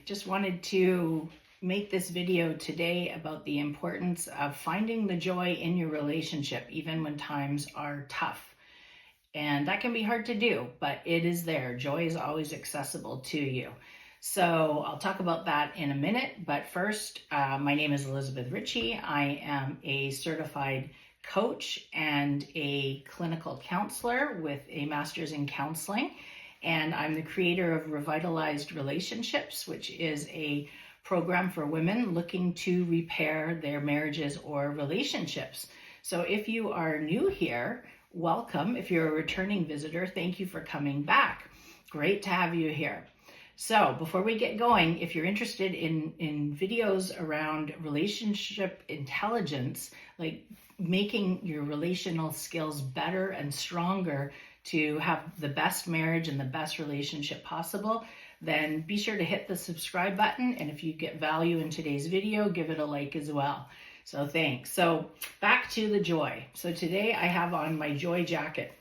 Just wanted to make this video today about the importance of finding the joy in your relationship, even when times are tough. And that can be hard to do, but it is there. Joy is always accessible to you. So I'll talk about that in a minute. But first, my name is Elizabeth Ritchie. I am a certified coach and a clinical counselor with a master's in counseling. And I'm the creator of Revitalized Relationships, which is a program for women looking to repair their marriages or relationships. So if you are new here, welcome. If you're a returning visitor, thank you for coming back. Great to have you here. So before we get going, if you're interested in videos around relationship intelligence, like making your relational skills better and stronger to have the best marriage and the best relationship possible, then be sure to hit the subscribe button. And if you get value in today's video, give it a like as well. So thanks. So back to the joy. So today I have on my joy jacket.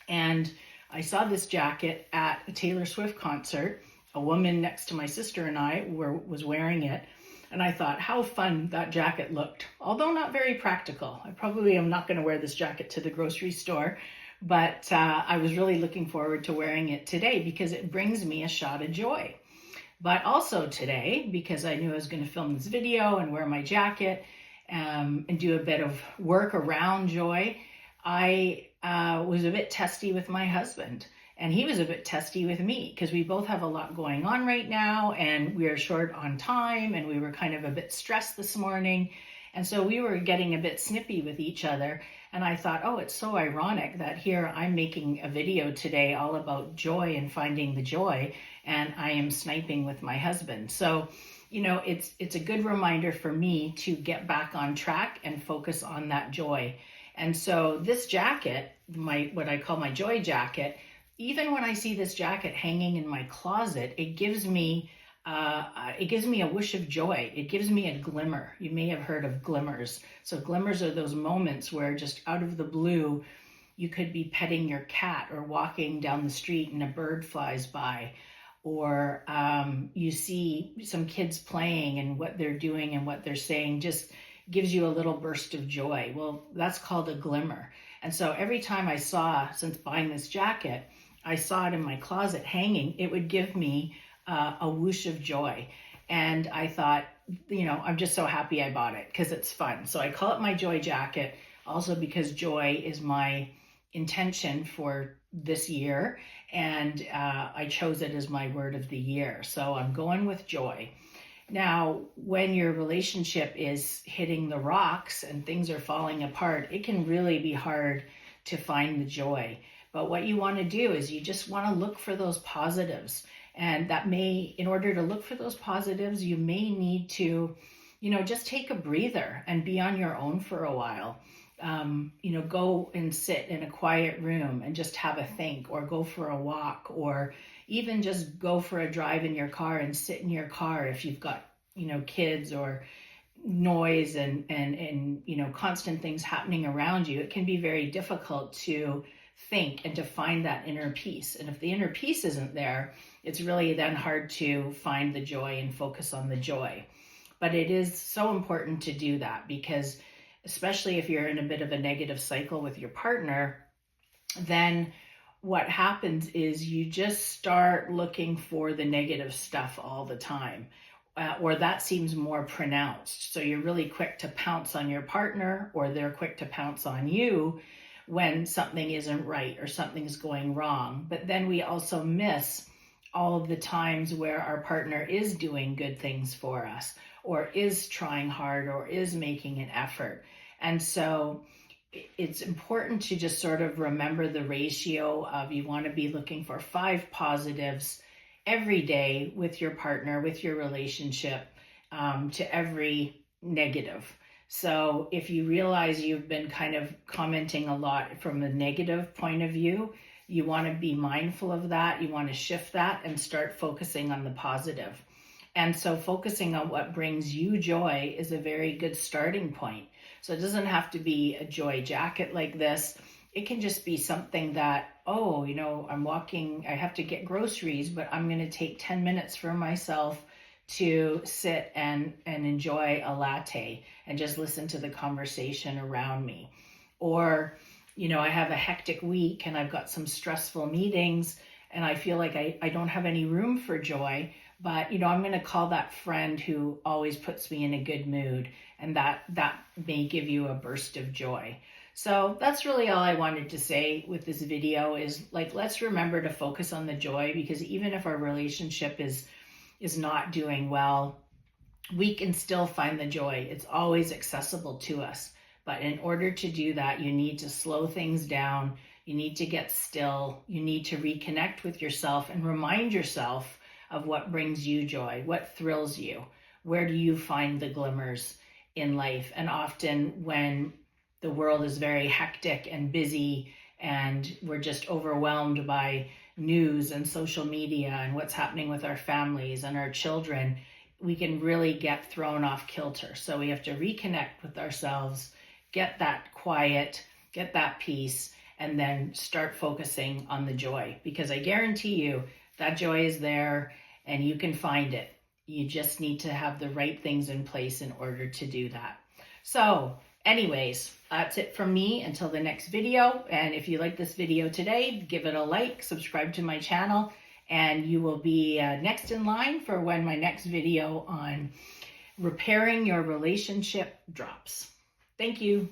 And I saw this jacket at a Taylor Swift concert. A woman next to my sister and I was wearing it. And I thought how fun that jacket looked, although not very practical. I probably am not going to wear this jacket to the grocery store, but I was really looking forward to wearing it today because it brings me a shot of joy. But also today, because I knew I was going to film this video and wear my jacket and do a bit of work around joy, I was a bit testy with my husband. And he was a bit testy with me because we both have a lot going on right now and we are short on time and we were kind of a bit stressed this morning. And so we were getting a bit snippy with each other. And I thought, oh, it's so ironic that here I'm making a video today all about joy and finding the joy, and I am sniping with my husband. So, you know, it's a good reminder for me to get back on track and focus on that joy. And so this jacket, what I call my joy jacket, even when I see this jacket hanging in my closet, it gives me a wish of joy. It gives me a glimmer. You may have heard of glimmers. So glimmers are those moments where just out of the blue, you could be petting your cat or walking down the street and a bird flies by, or you see some kids playing and what they're doing and what they're saying just gives you a little burst of joy. Well, that's called a glimmer. And so every time since buying this jacket, I saw it in my closet hanging, it would give me a whoosh of joy. And I thought, you know, I'm just so happy I bought it because it's fun. So I call it my joy jacket also because joy is my intention for this year. And I chose it as my word of the year. So I'm going with joy. Now, when your relationship is hitting the rocks and things are falling apart, it can really be hard to find the joy. But what you want to do is you just want to look for those positives. And in order to look for those positives, you may need to, you know, just take a breather and be on your own for a while. You know, go and sit in a quiet room and just have a think, or go for a walk, or even just go for a drive in your car and sit in your car if you've got, you know, kids or noise and you know, constant things happening around you. It can be very difficult to think and to find that inner peace. And if the inner peace isn't there, it's really then hard to find the joy and focus on the joy. But it is so important to do that because especially if you're in a bit of a negative cycle with your partner, then what happens is you just start looking for the negative stuff all the time, or that seems more pronounced. So you're really quick to pounce on your partner, or they're quick to pounce on you when something isn't right or something's going wrong. But then we also miss all of the times where our partner is doing good things for us, or is trying hard, or is making an effort. And so it's important to just sort of remember the ratio of, you want to be looking for 5 positives every day with your partner, with your relationship, to every negative. So if you realize you've been kind of commenting a lot from a negative point of view, you want to be mindful of that. You want to shift that and start focusing on the positive. And so focusing on what brings you joy is a very good starting point. So it doesn't have to be a joy jacket like this. It can just be something that, oh, you know, I'm walking, I have to get groceries, but I'm going to take 10 minutes for myself to sit and enjoy a latte and just listen to the conversation around me. Or, I have a hectic week and I've got some stressful meetings and I feel like I don't have any room for joy, but, I'm going to call that friend who always puts me in a good mood, and that may give you a burst of joy. So that's really all I wanted to say with this video is, like, let's remember to focus on the joy, because even if our relationship is not doing well, we can still find the joy. It's always accessible to us. But in order to do that, you need to slow things down. You need to get still. You need to reconnect with yourself and remind yourself of what brings you joy, what thrills you. Where do you find the glimmers in life? And often when the world is very hectic and busy and we're just overwhelmed by news and social media and what's happening with our families and our children, we can really get thrown off kilter. So we have to reconnect with ourselves, get that quiet, get that peace, and then start focusing on the joy, because I guarantee you that joy is there and you can find it. You just need to have the right things in place in order to do that. So anyways, that's it from me until the next video. And if you like this video today, give it a like, subscribe to my channel, and you will be next in line for when my next video on repairing your relationship drops. Thank you.